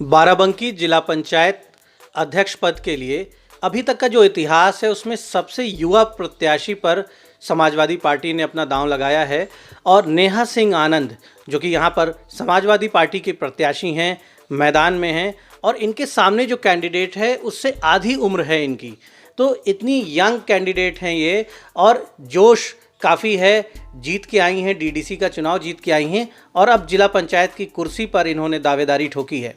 बाराबंकी जिला पंचायत अध्यक्ष पद के लिए अभी तक का जो इतिहास है उसमें सबसे युवा प्रत्याशी पर समाजवादी पार्टी ने अपना दांव लगाया है और नेहा सिंह आनंद जो कि यहाँ पर समाजवादी पार्टी के प्रत्याशी हैं, मैदान में हैं और इनके सामने जो कैंडिडेट है उससे आधी उम्र है इनकी। तो इतनी यंग कैंडिडेट हैं ये और जोश काफ़ी है। जीत के आई हैं, डीडीसी का चुनाव जीत के आई हैं और अब जिला पंचायत की कुर्सी पर इन्होंने दावेदारी ठोकी है।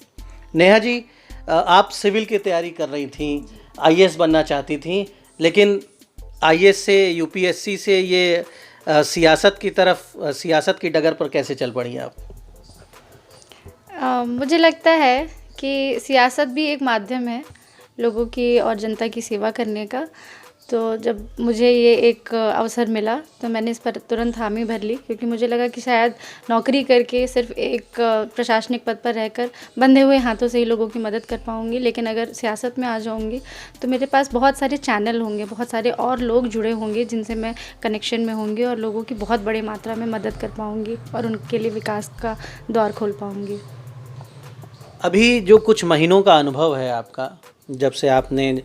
नेहा जी, आप सिविल की तैयारी कर रही थी, आईएएस बनना चाहती थी, लेकिन आईएएस से यूपीएससी से ये सियासत की तरफ, सियासत की डगर पर कैसे चल पड़ी आप? मुझे लगता है कि सियासत भी एक माध्यम है लोगों की और जनता की सेवा करने का। तो जब मुझे ये एक अवसर मिला तो मैंने इस पर तुरंत हामी भर ली, क्योंकि मुझे लगा कि शायद नौकरी करके सिर्फ एक प्रशासनिक पद पर रहकर बंधे हुए हाथों से ही लोगों की मदद कर पाऊँगी, लेकिन अगर सियासत में आ जाऊँगी तो मेरे पास बहुत सारे चैनल होंगे, बहुत सारे और लोग जुड़े होंगे जिनसे मैं कनेक्शन में होंगी और लोगों की बहुत बड़ी मात्रा में मदद कर पाऊँगी और उनके लिए विकास का द्वार खोल पाऊँगी। अभी जो कुछ महीनों का अनुभव है आपका, जब से आपने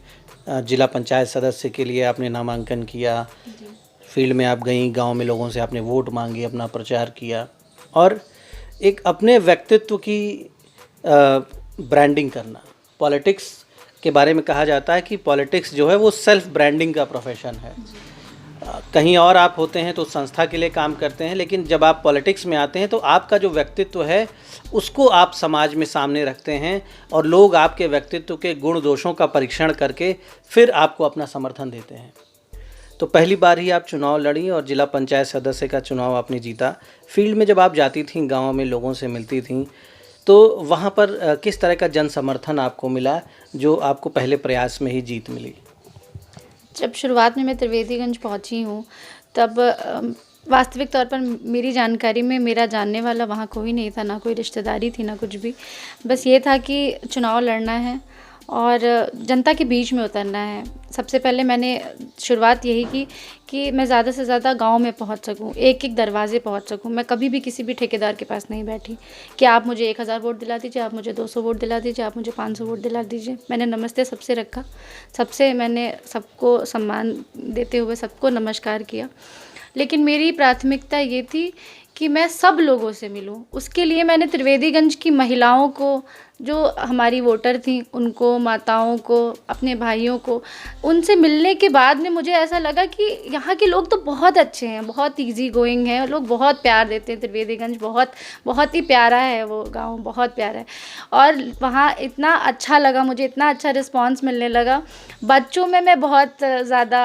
जिला पंचायत सदस्य के लिए आपने नामांकन किया, फील्ड में आप गई, गांव में लोगों से आपने वोट मांगी, अपना प्रचार किया और एक अपने व्यक्तित्व की ब्रांडिंग करना। पॉलिटिक्स के बारे में कहा जाता है कि पॉलिटिक्स जो है वो सेल्फ ब्रांडिंग का प्रोफेशन है। कहीं और आप होते हैं तो संस्था के लिए काम करते हैं, लेकिन जब आप पॉलिटिक्स में आते हैं तो आपका जो व्यक्तित्व है उसको आप समाज में सामने रखते हैं और लोग आपके व्यक्तित्व के गुण दोषों का परीक्षण करके फिर आपको अपना समर्थन देते हैं। तो पहली बार ही आप चुनाव लड़ी और जिला पंचायत सदस्य का चुनाव आपने जीता। फील्ड में जब आप जाती थीं, गाँव में लोगों से मिलती थीं, तो वहाँ पर किस तरह का जन समर्थन आपको मिला जो आपको पहले प्रयास में ही जीत मिली? जब शुरुआत में मैं त्रिवेदीगंज पहुंची हूं तब वास्तविक तौर पर मेरी जानकारी में मेरा जानने वाला वहाँ कोई नहीं था, ना कोई रिश्तेदारी थी, ना कुछ भी। बस ये था कि चुनाव लड़ना है और जनता के बीच में उतरना है। सबसे पहले मैंने शुरुआत यही की कि मैं ज़्यादा से ज़्यादा गांव में पहुंच सकूं, एक एक दरवाजे पहुंच सकूं। मैं कभी भी किसी भी ठेकेदार के पास नहीं बैठी कि आप मुझे 1000 वोट दिला दीजिए, आप मुझे 200 वोट दिला दीजिए, आप मुझे 500 वोट दिला दीजिए। मैंने नमस्ते सबसे रखा, सबसे मैंने सबको सम्मान देते हुए सबको नमस्कार किया। लेकिन मेरी प्राथमिकता ये थी कि मैं सब लोगों से मिलूं। उसके लिए मैंने त्रिवेदीगंज की महिलाओं को, जो हमारी वोटर थी, उनको, माताओं को, अपने भाइयों को, उनसे मिलने के बाद में मुझे ऐसा लगा कि यहाँ के लोग तो बहुत अच्छे हैं, बहुत इजी गोइंग हैं, लोग बहुत प्यार देते हैं। त्रिवेदीगंज बहुत बहुत ही प्यारा है, वो गांव बहुत प्यारा है और वहाँ इतना अच्छा लगा मुझे, इतना अच्छा रिस्पांस मिलने लगा। बच्चों में मैं बहुत ज़्यादा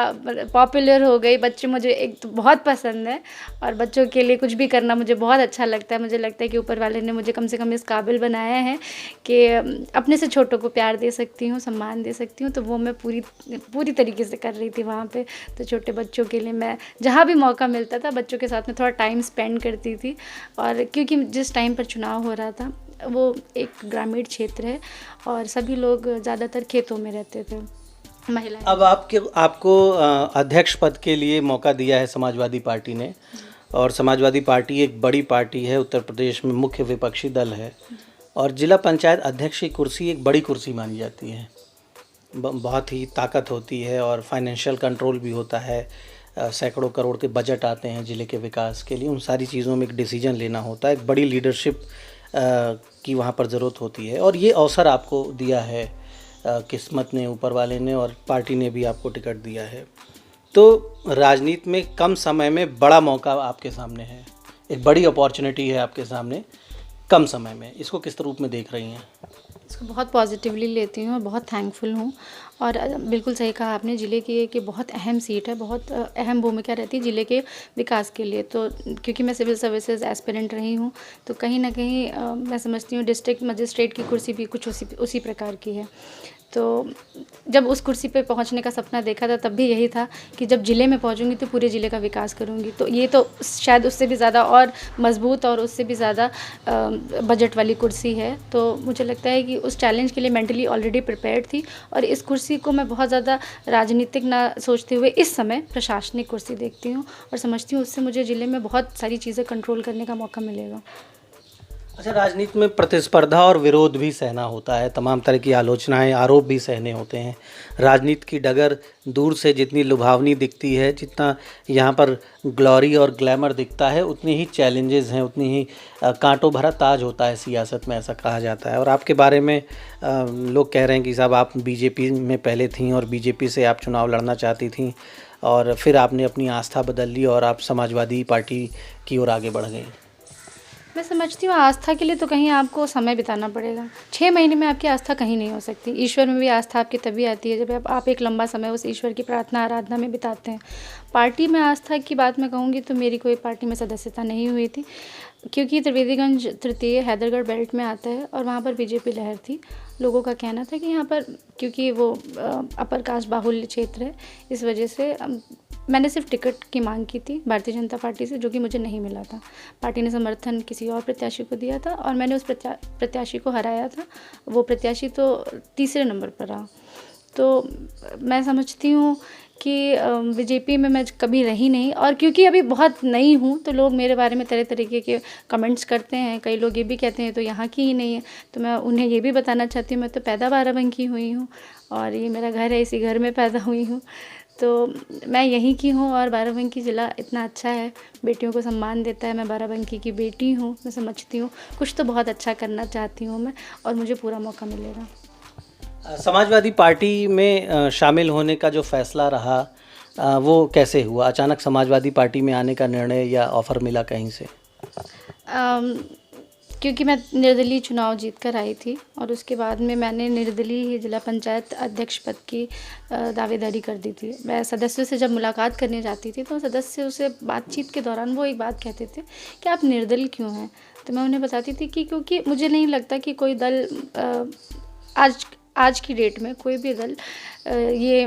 पॉपुलर हो गई। बच्चे मुझे एक तो बहुत पसंद है और बच्चों के लिए कुछ भी करना मुझे बहुत अच्छा लगता है। मुझे लगता है कि ऊपर वाले ने मुझे कम से कम इस काबिल बनाया है कि अपने से छोटों को प्यार दे सकती हूँ, सम्मान दे सकती हूँ। तो वो मैं पूरी तरीके से कर रही थी वहाँ पे। तो छोटे बच्चों के लिए मैं जहाँ भी मौका मिलता था बच्चों के साथ में थोड़ा टाइम स्पेंड करती थी। और क्योंकि जिस टाइम पर चुनाव हो रहा था वो एक ग्रामीण क्षेत्र है और सभी लोग ज़्यादातर खेतों में रहते थे, महिलाएं। अब आपको अध्यक्ष पद के लिए मौका दिया है समाजवादी पार्टी ने और समाजवादी पार्टी एक बड़ी पार्टी है, उत्तर प्रदेश में मुख्य विपक्षी दल है और जिला पंचायत अध्यक्ष की कुर्सी एक बड़ी कुर्सी मानी जाती है। बहुत ही ताकत होती है और फाइनेंशियल कंट्रोल भी होता है। सैकड़ों करोड़ के बजट आते हैं ज़िले के विकास के लिए। उन सारी चीज़ों में एक डिसीजन लेना होता है, एक बड़ी लीडरशिप की वहाँ पर ज़रूरत होती है और ये अवसर आपको दिया है किस्मत ने, ऊपर वाले ने और पार्टी ने भी आपको टिकट दिया है। तो राजनीति में कम समय में बड़ा मौका आपके सामने है, एक बड़ी अपॉर्चुनिटी है आपके सामने कम समय में। इसको किस रूप में देख रही हैं? इसको बहुत पॉजिटिवली लेती हूँ और बहुत थैंकफुल हूँ। और बिल्कुल सही कहा आपने, ज़िले की कि बहुत अहम सीट है, बहुत अहम भूमिका रहती है ज़िले के विकास के लिए। तो क्योंकि मैं सिविल सर्विसेज एस्पिरेंट रही हूँ तो कहीं ना कहीं मैं समझती हूँ डिस्ट्रिक्ट मजिस्ट्रेट की कुर्सी भी कुछ उसी प्रकार की है। तो जब उस कुर्सी पे पहुंचने का सपना देखा था तब भी यही था कि जब ज़िले में पहुंचूंगी तो पूरे ज़िले का विकास करूंगी। तो ये तो शायद उससे भी ज़्यादा और मजबूत और उससे भी ज़्यादा बजट वाली कुर्सी है। तो मुझे लगता है कि उस चैलेंज के लिए मेंटली ऑलरेडी प्रिपेयर्ड थी और इस कुर्सी को मैं बहुत ज़्यादा राजनीतिक ना सोचते हुए इस समय प्रशासनिक कुर्सी देखती हूँ और समझती हूँ उससे मुझे ज़िले में बहुत सारी चीज़ें कंट्रोल करने का मौका मिलेगा। अच्छा, राजनीति में प्रतिस्पर्धा और विरोध भी सहना होता है, तमाम तरह की आलोचनाएं, आरोप भी सहने होते हैं। राजनीति की डगर दूर से जितनी लुभावनी दिखती है, जितना यहाँ पर ग्लोरी और ग्लैमर दिखता है, उतनी ही चैलेंजेस हैं, उतनी ही कांटों भरा ताज होता है सियासत में, ऐसा कहा जाता है। और आपके बारे में लोग कह रहे हैं कि साहब आप बीजेपी में पहले थीं और बीजेपी से आप चुनाव लड़ना चाहती थीं और फिर आपने अपनी आस्था बदल ली और आप समाजवादी पार्टी की ओर आगे बढ़ गई। मैं समझती हूँ आस्था के लिए तो कहीं आपको समय बिताना पड़ेगा। 6 महीने में आपकी आस्था कहीं नहीं हो सकती। ईश्वर में भी आस्था आपकी तभी आती है जब आप एक लंबा समय उस ईश्वर की प्रार्थना आराधना में बिताते हैं। पार्टी में आस्था की बात मैं कहूँगी तो मेरी कोई पार्टी में सदस्यता नहीं हुई थी, क्योंकि त्रिवेदीगंज तृतीय हैदरगढ़ बेल्ट में आता है और वहाँ पर बीजेपी लहर थी। लोगों का कहना था कि यहाँ पर क्योंकि वो अपर कास्ट बाहुल्य क्षेत्र है, इस वजह से मैंने सिर्फ टिकट की मांग की थी भारतीय जनता पार्टी से, जो कि मुझे नहीं मिला था। पार्टी ने समर्थन किसी और प्रत्याशी को दिया था और मैंने उस प्रत्याशी को हराया था। वो प्रत्याशी तो तीसरे नंबर पर रहा। तो मैं समझती हूँ कि बीजेपी में मैं कभी रही नहीं, और क्योंकि अभी बहुत नई हूँ तो लोग मेरे बारे में तरह तरीके के कमेंट्स करते हैं। कई लोग ये भी कहते हैं तो यहाँ की ही नहीं है, तो मैं उन्हें ये भी बताना चाहती हूँ मैं तो पैदा बाराबंकी हुई हूँ और ये मेरा घर है, इसी घर में पैदा हुई हूँ। तो मैं यहीं की हूँ और बाराबंकी ज़िला इतना अच्छा है, बेटियों को सम्मान देता है। मैं बाराबंकी की बेटी हूँ, मैं समझती हूँ कुछ तो बहुत अच्छा करना चाहती हूँ मैं, और मुझे पूरा मौका मिलेगा। समाजवादी पार्टी में शामिल होने का जो फैसला रहा वो कैसे हुआ? अचानक समाजवादी पार्टी में आने का निर्णय या ऑफ़र मिला कहीं से? क्योंकि मैं निर्दलीय चुनाव जीत कर आई थी और उसके बाद में मैंने निर्दलीय ही जिला पंचायत अध्यक्ष पद की दावेदारी कर दी थी। मैं सदस्यों से जब मुलाकात करने जाती थी तो सदस्यों से बातचीत के दौरान वो एक बात कहते थे कि आप निर्दलीय क्यों हैं? तो मैं उन्हें बताती थी कि क्योंकि मुझे नहीं लगता कि कोई दल आज की डेट में कोई भी दल ये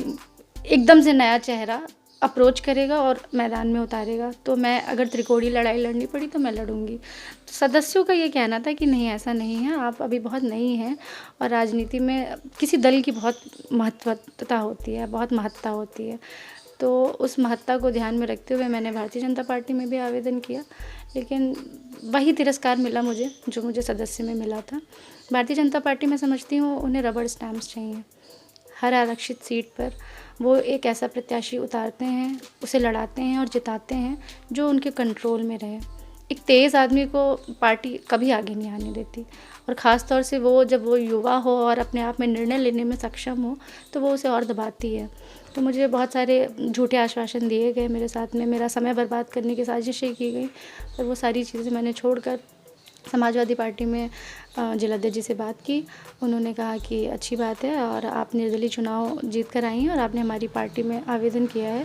एकदम से नया चेहरा अप्रोच करेगा और मैदान में उतारेगा। तो मैं अगर त्रिकोणीय लड़ाई लड़नी पड़ी तो मैं लड़ूंगी। तो सदस्यों का ये कहना था कि नहीं, ऐसा नहीं है, आप अभी बहुत नई हैं और राजनीति में किसी दल की बहुत महत्वता होती है, बहुत महत्ता होती है। तो उस महत्ता को ध्यान में रखते हुए मैंने भारतीय जनता पार्टी में भी आवेदन किया, लेकिन वही तिरस्कार मिला मुझे जो मुझे सदस्य में मिला था। भारतीय जनता पार्टी में समझती हूँ उन्हें रबड़ स्टैम्प्स चाहिए। हर आरक्षित सीट पर वो एक ऐसा प्रत्याशी उतारते हैं, उसे लड़ाते हैं और जिताते हैं जो उनके कंट्रोल में रहे। एक तेज़ आदमी को पार्टी कभी आगे नहीं आने देती, और ख़ास तौर से वो जब वो युवा हो और अपने आप में निर्णय लेने में सक्षम हो तो वो उसे और दबाती है। तो मुझे बहुत सारे झूठे आश्वासन दिए गए, मेरे साथ में मेरा समय बर्बाद करने की साजिशें की गई, और वो सारी चीज़ें मैंने छोड़कर समाजवादी पार्टी में जिलाध्यक्ष जी से बात की। उन्होंने कहा कि अच्छी बात है और आप निर्दलीय चुनाव जीत कर आई हैं और आपने हमारी पार्टी में आवेदन किया है,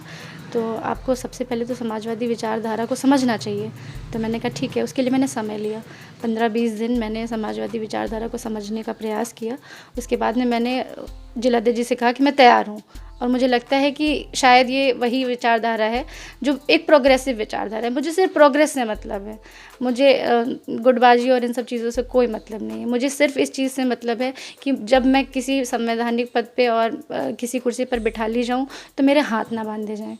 तो आपको सबसे पहले तो समाजवादी विचारधारा को समझना चाहिए। तो मैंने कहा ठीक है। उसके लिए मैंने समय लिया, 15-20 दिन मैंने समाजवादी विचारधारा को समझने का प्रयास किया। उसके बाद में मैंने जिलाध्यक्ष जी से कहा कि मैं तैयार हूँ, और मुझे लगता है कि शायद ये वही विचारधारा है जो एक प्रोग्रेसिव विचारधारा है। मुझे सिर्फ प्रोग्रेस से मतलब है, मुझे गुटबाजी और इन सब चीज़ों से कोई मतलब नहीं है। मुझे सिर्फ इस चीज़ से मतलब है कि जब मैं किसी संवैधानिक पद पे और किसी कुर्सी पर बिठा ली जाऊँ तो मेरे हाथ ना बांधे जाएँ,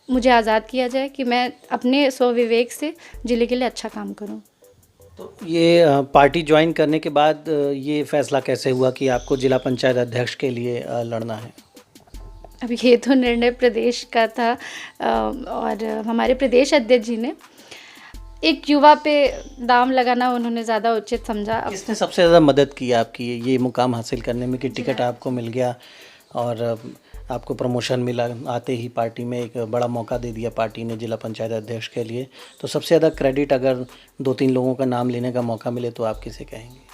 मुझे आज़ाद किया जाए कि मैं अपने स्वविवेक से ज़िले के लिए अच्छा काम करूँ। तो ये पार्टी ज्वाइन करने के बाद ये फैसला कैसे हुआ कि आपको जिला पंचायत अध्यक्ष के लिए लड़ना है? अब ये तो निर्णय प्रदेश का था, और हमारे प्रदेश अध्यक्ष जी ने एक युवा पे दाम लगाना उन्होंने ज़्यादा उचित समझा। किसने सबसे ज़्यादा मदद की आपकी ये मुकाम हासिल करने में कि टिकट आपको मिल गया और आपको प्रमोशन मिला, आते ही पार्टी में एक बड़ा मौका दे दिया पार्टी ने जिला पंचायत अध्यक्ष के लिए, तो सबसे ज़्यादा क्रेडिट अगर 2-3 लोगों का नाम लेने का मौका मिले तो आप किसे कहेंगे?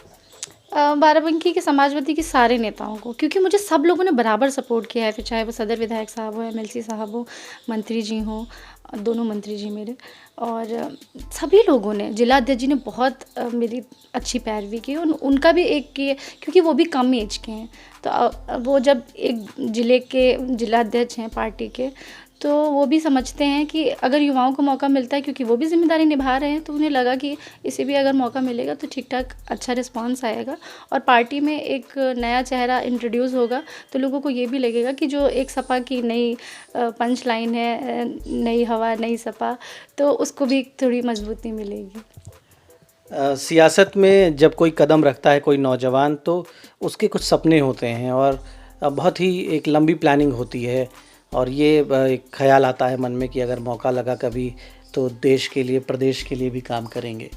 बाराबंकी के समाजवादी के सारे नेताओं को, क्योंकि मुझे सब लोगों ने बराबर सपोर्ट किया है, फिर चाहे वो सदर विधायक साहब हो, एमएलसी साहब हो, मंत्री जी हों, दोनों मंत्री जी मेरे, और सभी लोगों ने, जिला अध्यक्ष जी ने बहुत मेरी अच्छी पैरवी की। उनका भी एक किए, क्योंकि वो भी कम एज के हैं। तो वो जब एक ज़िले के जिला अध्यक्ष हैं पार्टी के, तो वो भी समझते हैं कि अगर युवाओं को मौका मिलता है, क्योंकि वो भी जिम्मेदारी निभा रहे हैं, तो उन्हें लगा कि इसे भी अगर मौका मिलेगा तो ठीक ठाक अच्छा रिस्पांस आएगा और पार्टी में एक नया चेहरा इंट्रोड्यूस होगा, तो लोगों को ये भी लगेगा कि जो एक सपा की नई पंच लाइन है, नई हवा नई सपा, तो उसको भी थोड़ी मजबूती मिलेगी। सियासत में जब कोई कदम रखता है कोई नौजवान तो उसके कुछ सपने होते हैं और बहुत ही एक लंबी प्लानिंग होती है और ये एक ख्याल आता है मन में कि अगर मौका लगा कभी तो देश के लिए प्रदेश के लिए भी काम करेंगे।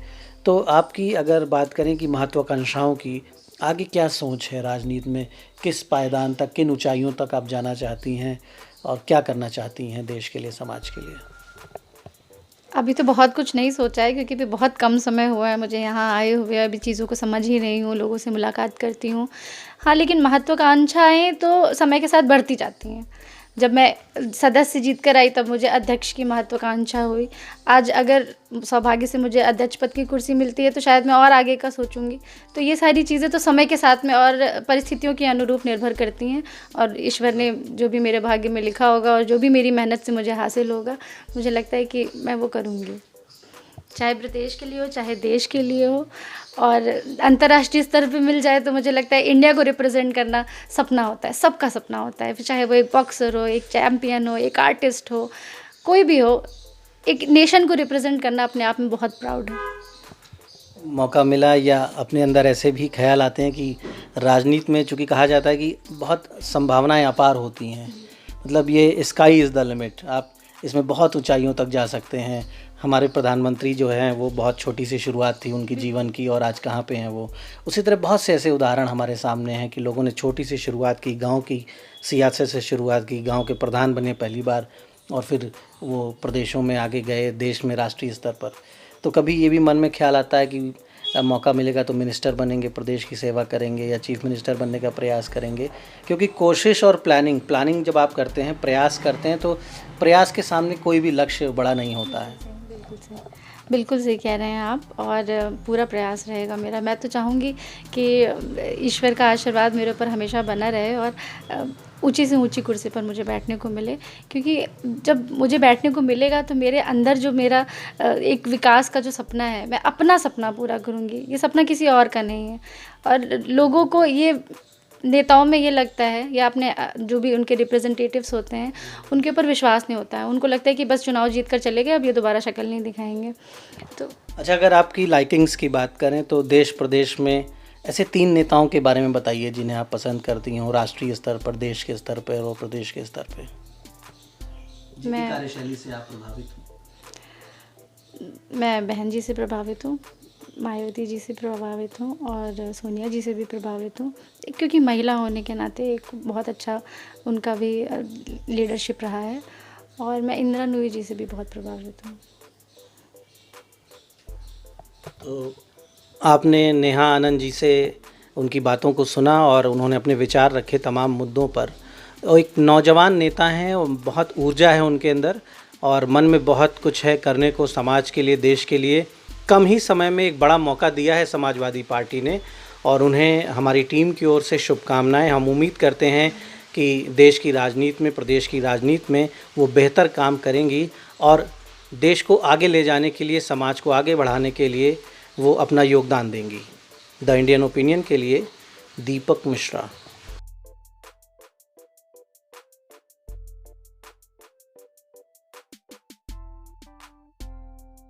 तो आपकी अगर बात करें कि महत्वाकांक्षाओं की आगे क्या सोच है राजनीति में, किस पायदान तक, किन ऊंचाइयों तक आप जाना चाहती हैं और क्या करना चाहती हैं देश के लिए, समाज के लिए? अभी तो बहुत कुछ नहीं सोचा है क्योंकि अभी बहुत कम समय हुआ है मुझे यहाँ आए हुए, अभी चीज़ों को समझ ही रही हूँ, लोगों से मुलाकात करती हूँ। हाँ, लेकिन महत्वाकांक्षाएँ तो समय के साथ बढ़ती जाती हैं। जब मैं सदस्य जीत कर आई तब मुझे अध्यक्ष की महत्वाकांक्षा हुई। आज अगर सौभाग्य से मुझे अध्यक्ष पद की कुर्सी मिलती है तो शायद मैं और आगे का सोचूंगी। तो ये सारी चीज़ें तो समय के साथ में और परिस्थितियों के अनुरूप निर्भर करती हैं और ईश्वर ने जो भी मेरे भाग्य में लिखा होगा और जो भी मेरी मेहनत से मुझे हासिल होगा, मुझे लगता है कि मैं वो करूँगी, चाहे प्रदेश के लिए हो चाहे देश के लिए हो। और अंतर्राष्ट्रीय स्तर पे मिल जाए तो मुझे लगता है इंडिया को रिप्रेजेंट करना सपना होता है, सबका सपना होता है, फिर चाहे वो एक बॉक्सर हो, एक चैम्पियन हो, एक आर्टिस्ट हो, कोई भी हो, एक नेशन को रिप्रेजेंट करना अपने आप में बहुत प्राउड है। मौका मिला या अपने अंदर ऐसे भी ख्याल आते हैं कि राजनीति में चूँकि कहा जाता है कि बहुत संभावनाएं अपार होती हैं, मतलब ये स्काई इज़ द लिमिट, आप इसमें बहुत ऊंचाइयों तक जा सकते हैं। हमारे प्रधानमंत्री जो हैं वो बहुत छोटी सी शुरुआत थी उनकी जीवन की और आज कहाँ पे हैं वो। उसी तरह बहुत से ऐसे उदाहरण हमारे सामने हैं कि लोगों ने छोटी सी शुरुआत की, गांव की सियासत से शुरुआत की, गांव के प्रधान बने पहली बार और फिर वो प्रदेशों में आगे गए, देश में राष्ट्रीय स्तर पर। तो कभी ये भी मन में ख्याल आता है कि मौका मिलेगा तो मिनिस्टर बनेंगे, प्रदेश की सेवा करेंगे या चीफ मिनिस्टर बनने का प्रयास करेंगे, क्योंकि कोशिश और प्लानिंग जब आप करते हैं, प्रयास करते हैं, तो प्रयास के सामने कोई भी लक्ष्य बड़ा नहीं होता है। बिल्कुल सही कह रहे हैं आप और पूरा प्रयास रहेगा मेरा। मैं तो चाहूँगी कि ईश्वर का आशीर्वाद मेरे ऊपर हमेशा बना रहे और ऊंची से ऊंची कुर्सी पर मुझे बैठने को मिले, क्योंकि जब मुझे बैठने को मिलेगा तो मेरे अंदर जो मेरा एक विकास का जो सपना है, मैं अपना सपना पूरा करूँगी। ये सपना किसी और का नहीं है। और लोगों को ये नेताओं में ये लगता है या अपने जो भी उनके रिप्रेजेंटेटिव्स होते हैं उनके ऊपर विश्वास नहीं होता है। उनको लगता है कि बस चुनाव जीत कर चले गए, अब ये दोबारा शक्ल नहीं दिखाएंगे। तो अच्छा, अगर आपकी लाइकिंग्स की बात करें तो देश प्रदेश में ऐसे 3 नेताओं के बारे में बताइए जिन्हें आप पसंद करती हों, राष्ट्रीय स्तर पर, देश के स्तर पर और प्रदेश के स्तर पे, जिनकी कार्यशैली से आप प्रभावित हो। मैं बहन जी से प्रभावित हूँ, मायावती जी से प्रभावित हूँ और सोनिया जी से भी प्रभावित हूँ, क्योंकि महिला होने के नाते एक बहुत अच्छा उनका भी लीडरशिप रहा है। और मैं इंदिरा नूरी जी से भी बहुत प्रभावित हूँ। तो आपने नेहा आनंद जी से उनकी बातों को सुना और उन्होंने अपने विचार रखे तमाम मुद्दों पर। और एक नौजवान नेता हैं और बहुत ऊर्जा है उनके अंदर और मन में बहुत कुछ है करने को, समाज के लिए, देश के लिए। कम ही समय में एक बड़ा मौका दिया है समाजवादी पार्टी ने और उन्हें हमारी टीम की ओर से शुभकामनाएं। हम उम्मीद करते हैं कि देश की राजनीति में, प्रदेश की राजनीति में वो बेहतर काम करेंगी और देश को आगे ले जाने के लिए, समाज को आगे बढ़ाने के लिए वो अपना योगदान देंगी। द इंडियन ओपिनियन के लिए दीपक मिश्रा।